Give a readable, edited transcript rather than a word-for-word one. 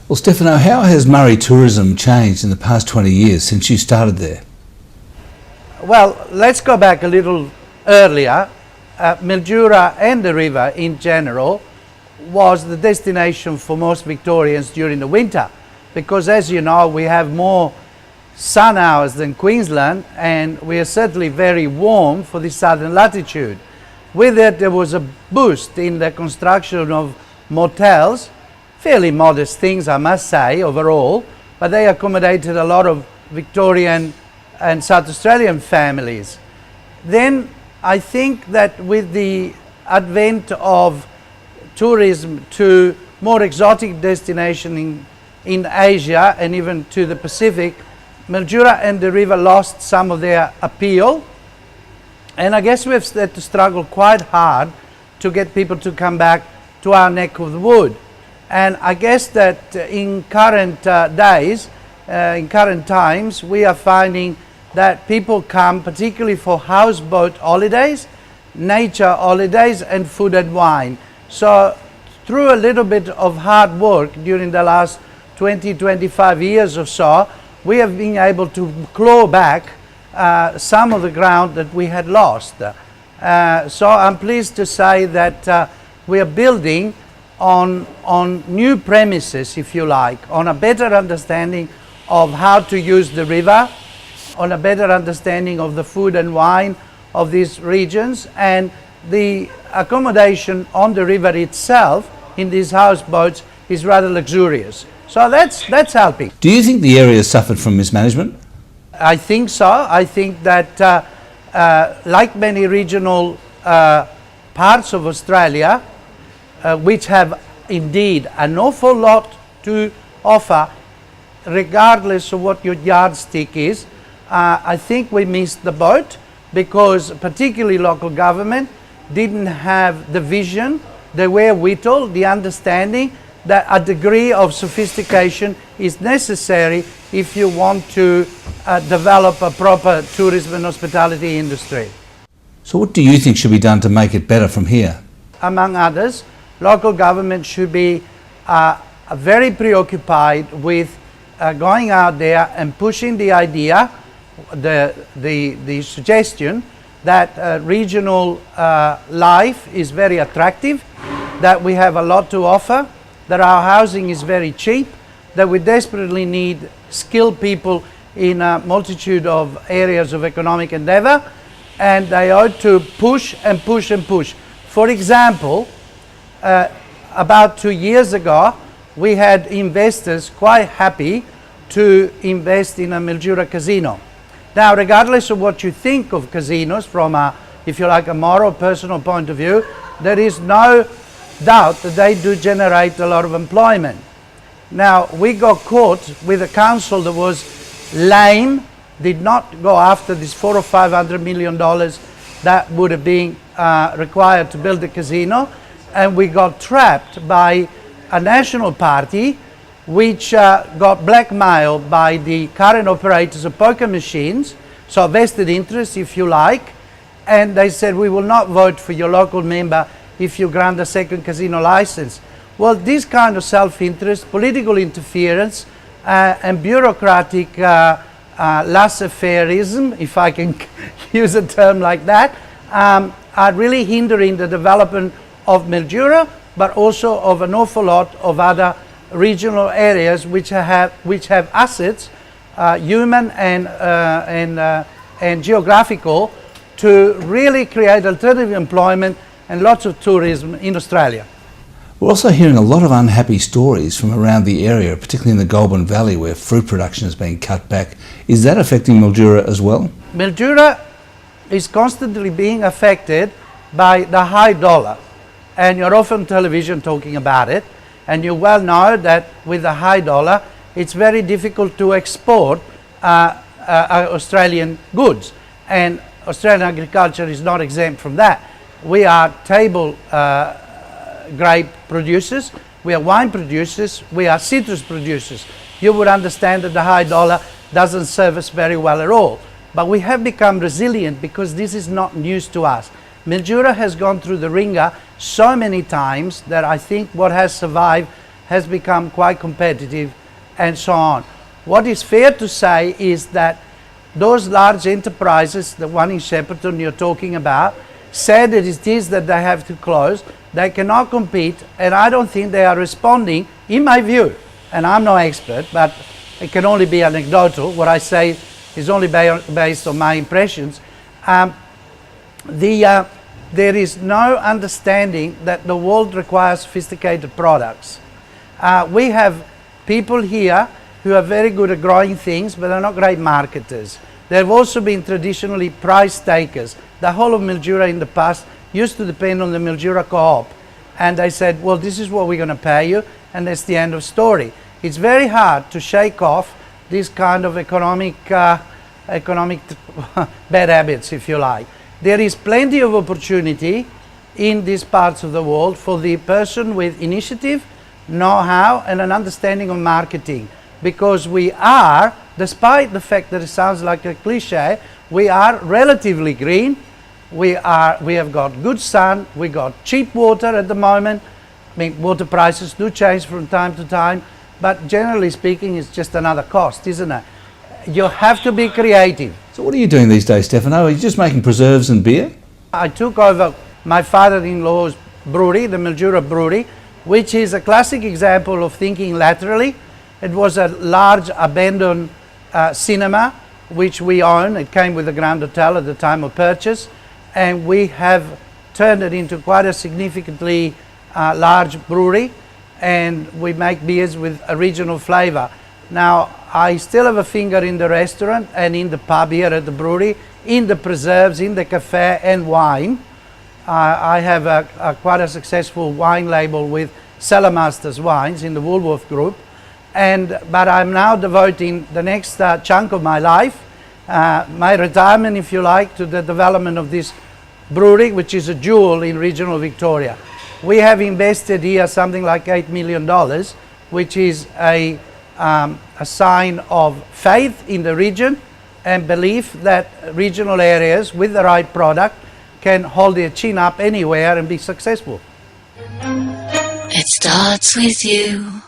Well, Stefano, how has Murray tourism changed in the past 20 years since you started there? Well, let's go back a little earlier. Mildura and the river in general was the destination for most Victorians during the winter, because as you know, we have more sun hours than Queensland, and we are certainly very warm for the southern latitude. With it, there was a boost in the construction of motels, fairly modest things I must say overall, but they accommodated a lot of Victorian and South Australian families. Then I think that with the advent of tourism to more exotic destinations in Asia and even to the Pacific, Mildura and the river lost some of their appeal, and I guess we've had to struggle quite hard to get people to come back to our neck of the wood. And I guess that in current days, in current times, we are finding that people come particularly for houseboat holidays, nature holidays, and food and wine. So through a little bit of hard work during the last 20-25 years or so, we have been able to claw back some of the ground that we had lost. So I'm pleased to say that we are building on new premises, if you like, on a better understanding of how to use the river, on a better understanding of the food and wine of these regions, and the accommodation on the river itself in these houseboats is rather luxurious. So that's helping. Do you think the area suffered from mismanagement? I think so. I think that like many regional parts of Australia, which have indeed an awful lot to offer, regardless of what your yardstick is, I think we missed the boat because particularly local government didn't have the vision, the wherewithal, the understanding that a degree of sophistication is necessary if you want to develop a proper tourism and hospitality industry. So what do you think should be done to make it better from here? Among others, local government should be very preoccupied with going out there and pushing the idea, the suggestion that regional life is very attractive, that we have a lot to offer, that our housing is very cheap, that we desperately need skilled people in a multitude of areas of economic endeavour, and they ought to push and push and push. For example, about 2 years ago, we had investors quite happy to invest in a Mildura casino. Now, regardless of what you think of casinos from a, if you like, a moral, personal point of view, there is no doubt that they do generate a lot of employment. Now, we got caught with a council that was lame, did not go after this $400 or $500 million that would have been required to build the casino, and we got trapped by a national party which got blackmailed by the current operators of poker machines, so vested interests if you like, and they said we will not vote for your local member if you grant a second casino license. Well, this kind of self-interest, political interference and bureaucratic laissez-faireism, if I can use a term like that, are really hindering the development of Mildura, but also of an awful lot of other regional areas which have assets, human and geographical, to really create alternative employment and lots of tourism in Australia. We're also hearing a lot of unhappy stories from around the area, particularly in the Goulburn Valley where fruit production has been cut back. Is that affecting Mildura as well? Mildura is constantly being affected by the high dollar, and you're often on television talking about it, and you well know that with the high dollar it's very difficult to export Australian goods, and Australian agriculture is not exempt from that. We are table grape producers, we are wine producers, we are citrus producers. You would understand that the high dollar doesn't serve us very well at all. But we have become resilient because this is not news to us. Mildura has gone through the ringer so many times that I think what has survived has become quite competitive and so on. What is fair to say is that those large enterprises, the one in Shepparton you're talking about, said it is that they have to close. They cannot compete, and I don't think they are responding, in my view, and I'm no expert, but it can only be anecdotal. What I say is only based on my impressions. There is no understanding that the world requires sophisticated products. We have people here who are very good at growing things, but they're not great marketers. They've also been traditionally price takers. The whole of Mildura in the past used to depend on the Mildura Co-op. And they said, well, this is what we're going to pay you, and that's the end of story. It's very hard to shake off this kind of economic bad habits, if you like. There is plenty of opportunity in these parts of the world for the person with initiative, know-how, and an understanding of marketing. Because we are, despite the fact that it sounds like a cliche, we are relatively green. We have got good sun, we got cheap water at the moment. I mean, water prices do change from time to time, but generally speaking, it's just another cost, isn't it? You have to be creative. So what are you doing these days, Stefano? Are you just making preserves and beer? I took over my father-in-law's brewery, the Mildura Brewery, which is a classic example of thinking laterally. It was a large abandoned cinema, which we own. It came with the Grand Hotel at the time of purchase, and we have turned it into quite a significantly large brewery, and we make beers with a regional flavor. Now, I still have a finger in the restaurant and in the pub here at the brewery, in the preserves, in the cafe and wine. I have quite a successful wine label with Cellarmasters Wines in the Woolworth Group. But I'm now devoting the next chunk of my life, my retirement, if you like, to the development of this brewery, which is a jewel in regional Victoria. We have invested here something like $8 million, which is a sign of faith in the region and belief that regional areas with the right product can hold their chin up anywhere and be successful. It starts with you.